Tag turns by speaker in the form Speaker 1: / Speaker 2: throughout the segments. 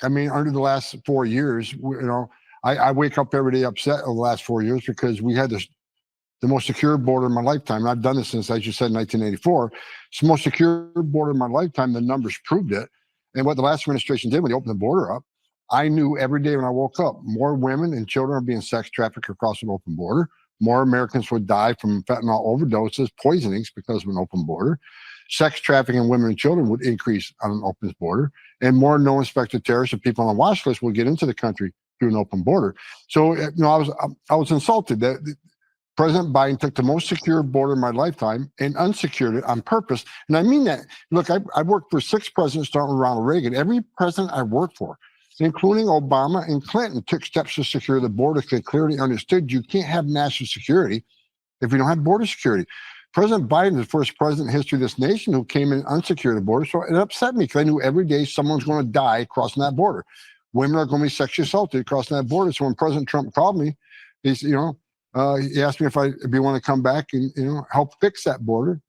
Speaker 1: I mean, under the last 4 years, I wake up every day upset over the last 4 years because we had the most secure border in my lifetime. And I've done this since, as you said, 1984. It's the most secure border in my lifetime. The numbers proved it. And what the last administration did when they opened the border up, I knew every day when I woke up, more women and children are being sex trafficked across an open border. More Americans would die from fentanyl overdoses, poisonings because of an open border. Sex trafficking in women and children would increase on an open border. And more no-inspected terrorists and people on the watch list will get into the country through an open border. So, I was insulted that President Biden took the most secure border in my lifetime and unsecured it on purpose. And I mean that. Look, I worked for 6 presidents starting with Ronald Reagan. Every president I worked for, including Obama and Clinton, took steps to secure the border. They clearly understood you can't have national security if you don't have border security. President Biden is the first president in history of this nation who came in unsecured the border. So it upset me because I knew every day someone's going to die crossing that border. Women are going to be sexually assaulted crossing that border. So when President Trump called me, he asked me if I'd want to come back and help fix that border.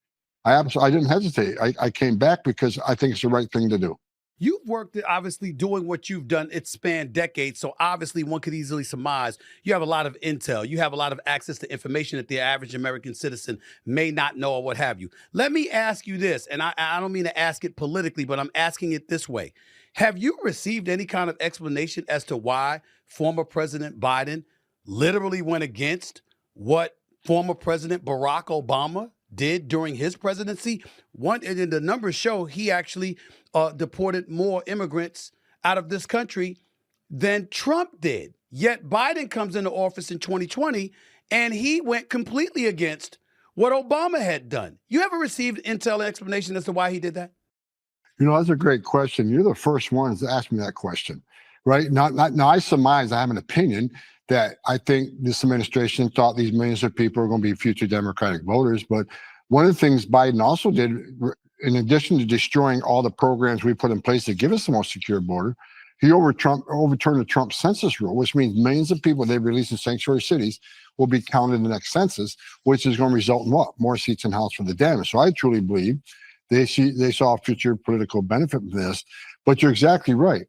Speaker 1: I didn't hesitate. I came back because I think it's the right thing to do.
Speaker 2: You've worked, obviously, doing what you've done. It's spanned decades. So obviously, one could easily surmise you have a lot of intel. You have a lot of access to information that the average American citizen may not know or what have you. Let me ask you this, and I don't mean to ask it politically, but I'm asking it this way. Have you received any kind of explanation as to why former President Biden literally went against what former President Barack Obama did during his presidency? And the numbers show he actually deported more immigrants out of this country than Trump did. Yet Biden comes into office in 2020 and he went completely against what Obama had done. You ever received intel explanation as to why he did that?
Speaker 1: That's a great question. You're the first ones to ask me that question, right? Now I surmise, I have an opinion that I think this administration thought these millions of people are going to be future Democratic voters. But one of the things Biden also did, in addition to destroying all the programs we put in place to give us the most secure border, he overturned the Trump census rule, which means millions of people they release in sanctuary cities will be counted in the next census, which is going to result in what? More seats in House for the damaged. So I truly believe they saw future political benefit from this. But you're exactly right.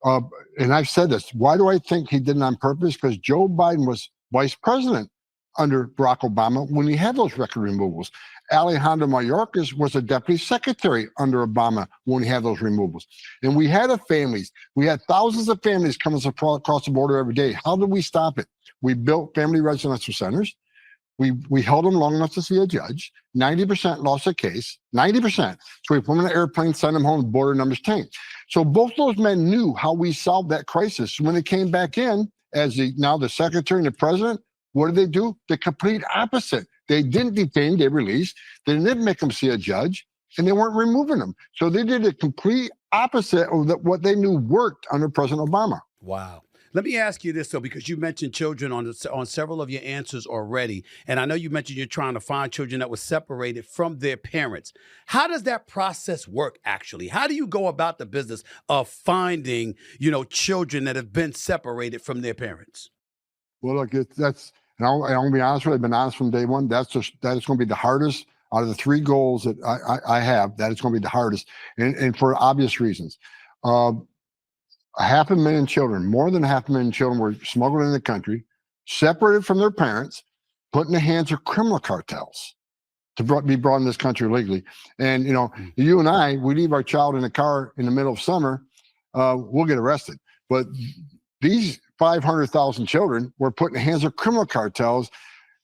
Speaker 1: And I've said this. Why do I think he did it on purpose? Because Joe Biden was vice president under Barack Obama when he had those record removals. Alejandro Mayorkas was a deputy secretary under Obama when he had those removals. And we had families. We had thousands of families coming across the border every day. How did we stop it? We built family residential centers. We held them long enough to see a judge. 90% lost a case, 90%. So we put them in an airplane, sent them home, border numbers tanked. So both those men knew how we solved that crisis. So when they came back in, as now the secretary and the president, what did they do? The complete opposite. They didn't detain, they released. They didn't make them see a judge, and they weren't removing them. So they did the complete opposite of what they knew worked under President Obama.
Speaker 2: Wow. Let me ask you this, though, because you mentioned children on several of your answers already. And I know you mentioned you're trying to find children that were separated from their parents. How does that process work, actually? How do you go about the business of finding, children that have been separated from their parents?
Speaker 1: Well, look, I'll be honest with you, I've been honest from day one. That is going to be the hardest out of the 3 goals that I have. That is going to be the hardest, and for obvious reasons. 500,000 children, more than 500,000 children were smuggled in the country, separated from their parents, put in the hands of criminal cartels to be brought in this country legally. And, you and I, we leave our child in a car in the middle of summer, we'll get arrested. But these 500,000 children were put in the hands of criminal cartels,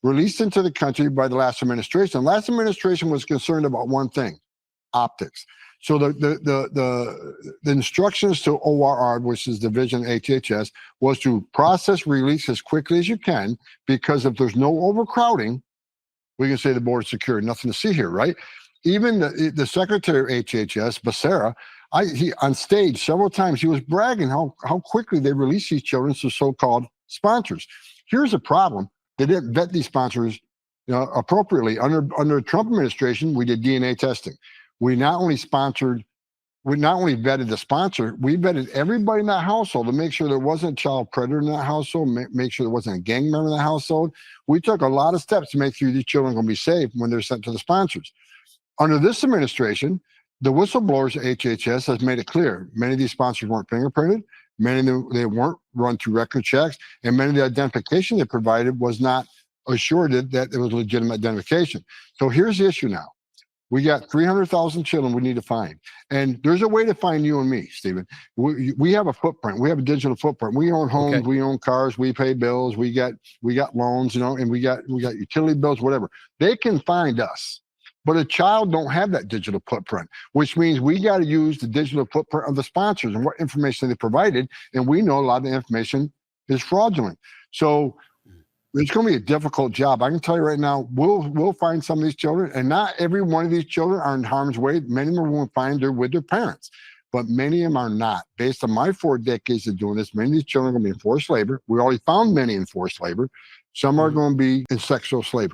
Speaker 1: released into the country by the last administration. The last administration was concerned about one thing: optics. So the instructions to ORR, which is Division HHS, was to process release as quickly as you can, because if there's no overcrowding, we can say the border is secure. Nothing to see here, right? Even the secretary of HHS, Becerra, he on stage several times, he was bragging how quickly they release these children to so-called sponsors.'s the problem: they didn't vet these sponsors appropriately. Under the Trump administration, we did DNA testing. We not only vetted the sponsor, we vetted everybody in that household to make sure there wasn't a child predator in that household, make sure there wasn't a gang member in that household. We took a lot of steps to make sure these children are going to be safe when they're sent to the sponsors. Under this administration, the whistleblowers at HHS has made it clear many of these sponsors weren't fingerprinted. Many of them, they weren't run through record checks, and many of the identification they provided was not assured that it was legitimate identification. So here's the issue now. We got 300,000 children we need to find. And there's a way to find you and me, Stephen. We have a footprint. We have a digital footprint. We own homes,
Speaker 2: Okay.
Speaker 1: we own cars, we pay bills, we got loans, and we got utility bills, whatever. They can find us. But a child don't have that digital footprint, which means we got to use the digital footprint of the sponsors and what information they provided. And we know a lot of the information is fraudulent. So it's going to be a difficult job. I can tell you right now, we'll find some of these children, and not every one of these children are in harm's way. Many of them will find they're with their parents, but many of them are not. Based on my 4 decades of doing this, many of these children are going to be in forced labor. We already found many in forced labor. Some are going to be in sexual slavery.